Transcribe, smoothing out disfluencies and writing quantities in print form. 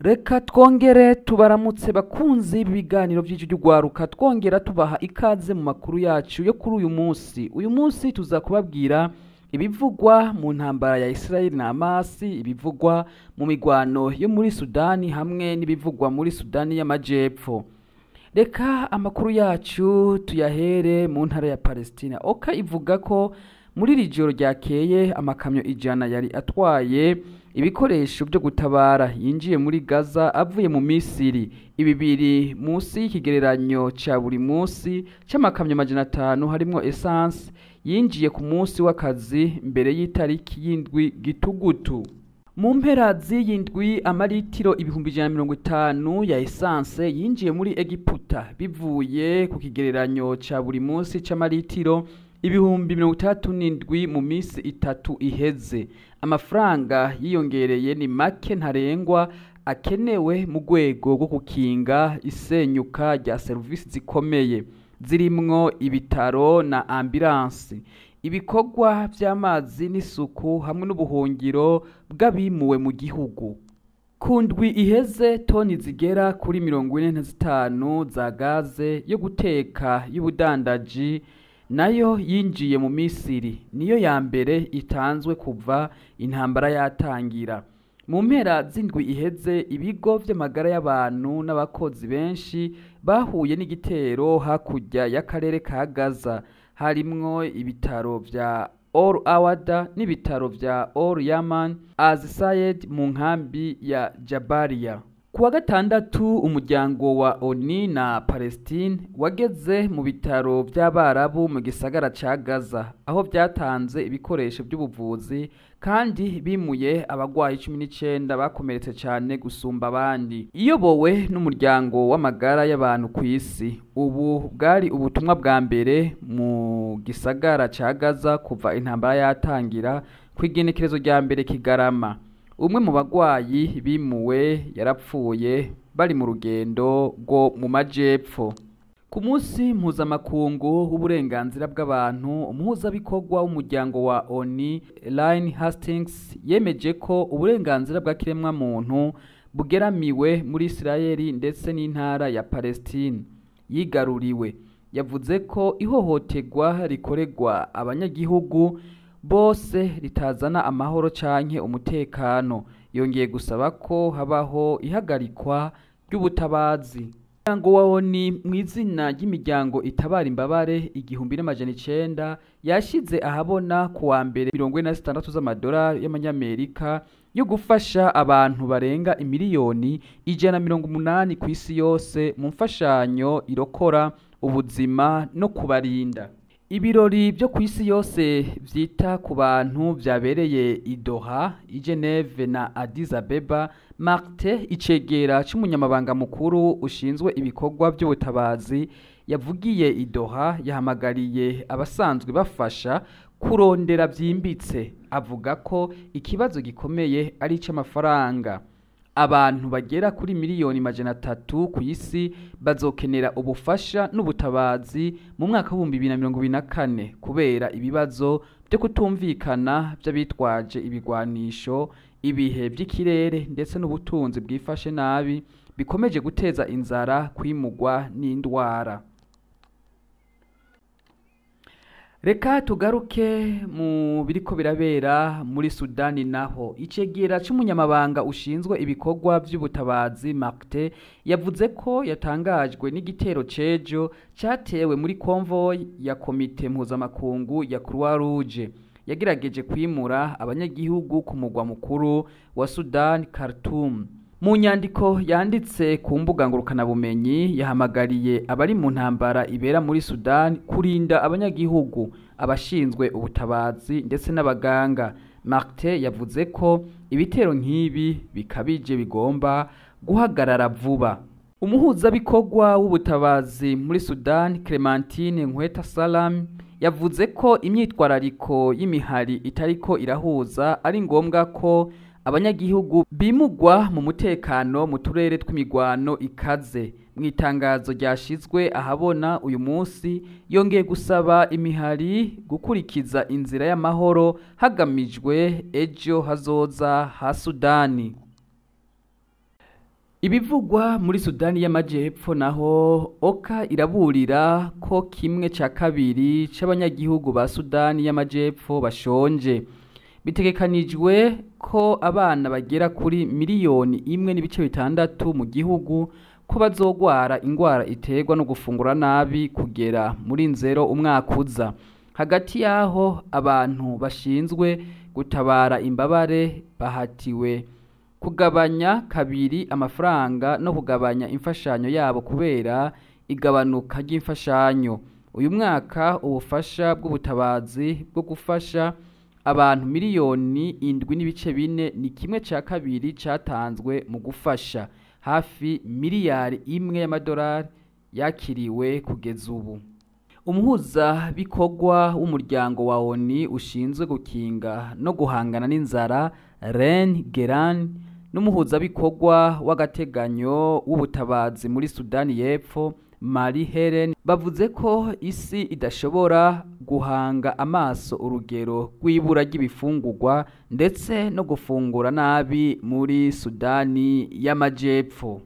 Reka twongere tubaramutse bakunzi ibiganiro by'icyo ry'ugwaruka twongera tubaha ikaze mu makuru yacu yo kuri uyu munsi. Uyu munsi tuza kubabwira ibivugwa mu ntambara ya Israel na Hamas, ibivugwa mu migwano yo muri Sudani hamwe n'ibivugwa muri Sudani y'Amajepfo. Reka amakuru yacu tuyahere mu ntara ya Palestina. Oka ivuga ko muri iri joro ryakeye amakamyo 100 yari atwaye ibikoresho byo gutabara yinjiye muri Gaza avuye mu Misiri. Ibi biri munsi y'ikigereranyo ca buri munsi c'amakamyo 500 harimo essence yinjiye ku munsi w'akazi mbere y'itariki y'indwi gitugutu. Mu mpera z'iyindwi amaritiro 150 ya essence yinjiye muri Egiputa bivuye ku kigereranyo ca buri munsi c'amaritiro 37,000 mu misi itatu iheze. Amafaranga yiyongereye ni make ntarengwa akenewe mu rwego rwo gukinga isenyuka rya serivisi zikomeye zirimwo ibitaro na ambulance, ibikorwa by'amazi n'isuku hamwe n'ubuhungiro bw'abimuwe mu gihugu. Ku ndwi iheze toni zigera kuri 45 za gaze yo guteka y'ubudandaji nayo yinjiye mu Misiri, niyo ya mbere itanzwe kuva intambara yatangira. Mu mpera z'indwi iheze ibigo vy'amagara y'abantu n'abakozi benshi bahuye n'igitero hakurya y'akarere ka Gaza, harimwo ibitaro vya Al Awada n'ibitaro vya Al Yaman Azisayed mu nkambi ya Jabalia. Kuwa gatandatu umuryango wa ONU na Palestine wageze mu bitaro by'abarabu mu gisagara ca Gaza, aho byatanze ibikoresho by'ubuvuzi kandi bimuye abagwayi 19 bakomeretse cyane gusumba abandi. Iyobowe n'umuryango w'amagara y'abantu ku isi, ubu bwari ubutumwa bwa mbere mu gisagara ca Gaza kuva intambara yatangira kwigenekerezo rya mbere Kigarama. Umwe mu bagwayi bimuwe yarapfuye bari mu rugendo rwo mu majepfo. Ku munsi mpuzamakungu w'uburenganzira bw'abantu, umuhuzabikorwa w'umuryango wa ONU Elaine Hastings yemeje ko uburenganzira bwa kiremwa muntu bugeramiwe muri Israeli ndetse n'intara ya Palestine yigaruriwe. Yavuze ko ihohoterwa rikoregwa abanyagihugu bose ritazana amahoro canke umutekano. Yongeye gusaba ko habaho ihagarikwa ry'ubutabazi. Umuryango wa ONU mw'izina ry'imiryango itabara imbabare 1900 yashize ahabona kuwa mbere 46 z'amadolari y'amanyamerika yo gufasha abantu barenga imiliyoni 180 ku isi yose mu mfashanyo irokora ubuzima no kubarinda. Ibirori byo ku isi yose vyita ku bantu vyabereye i Doha, i Geneve na Addis Abeba. Martin icegera c'umunyamabanga mukuru ushinzwe ibikorwa by'ubutabazi yavugiye i Doha yahamagariye abasanzwe bafasha kurondera vyimbitse. Avuga ko ikibazo gikomeye ari c'amafaranga. Abantu bagera kuri miliyoni 300 ku isi bazokenera ubufasha n'ubutabazi mu mwaka wa 2024 kubera ibibazo byo kutumvikana by'abitwaje ibigwanisho, ibihe by'ikirere ndetse n'ubutunzi bwifashe nabi bikomeje guteza inzara, kwimugwa n'indwara. Reka tugaruke mu biriko birabera muri Sudani naho. Icegera c'umunyamabanga ushinzwe ibikorwa by'ubutabazi Martin yavuze ko yatangajwe n'igitero cejo catewe muri convoy ya komite mpuzamakungu ya Croix Rouge yagerageje kwimura abanyagihugu ku mugwa mukuru wa Sudan Khartoum. Mu nyandiko yanditse ku mbuga ngurukanabumenyi yahamagariye abari mu ntambara ibera muri Sudan kurinda abanyagihugu, abashinzwe ubutabazi ndetse n'abaganga. Martin yavuze ko ibitero nk'ibi bikabije bigomba guhagarara vuba. Umuhuzabikorwa w'ubutabazi muri Sudan Clementine Nkweta Salam yavuze ko imyitwarariko y'imihari itariko irahuza ari ngombwa ko abanyagihugu bimugwa mu mutekano mu turere tw'imigwano ikaze. Mu itangazo ryashizwe ahabona uyu munsi yongeye gusaba imihari gukurikiza inzira y'amahoro hagamijwe ejo hazoza ha Sudani. Ibivugwa muri Sudani y'Amajepfo naho OCHA iraburira ko kimwe ca kabiri c'abanyagihugu ba Sudani y'Amajepfo bashonje. Bitegekanijwe ko abana bagera kuri miliyoni 1.6 mu gihugu ko bazogwara ingwara iterwa no gufungura nabi kugera muri Nzero umwaka uza. Hagati yaho abantu bashinzwe gutabara imbabare bahatiwe kugabanya kabiri amafaranga no kugabanya imfashanyo yabo kubera igabanuka ry'imfashanyo. Uyu mwaka ubufasha bw'ubutabazi bwo gufasha abantu miliyoni 7.4 ni kimwe ca kabiri catanzwe mu gufasha. Hafi miliyari 1 y'amadolari yakiriwe kugeza ubu. Umuhuza bikorwa w'umuryango wa ONU ushinzwe gukinga no guhangana n'inzara Ren Geran n'umuhuza bikorwa w'agateganyo w'ubutabazi muri Sudani y'Epfo Marie Helen bavuze ko isi idashobora guhanga amaso urugero rw'ibura ry'ibifungurwa ndetse no gufungura nabi muri Sudani y'Amajepfo.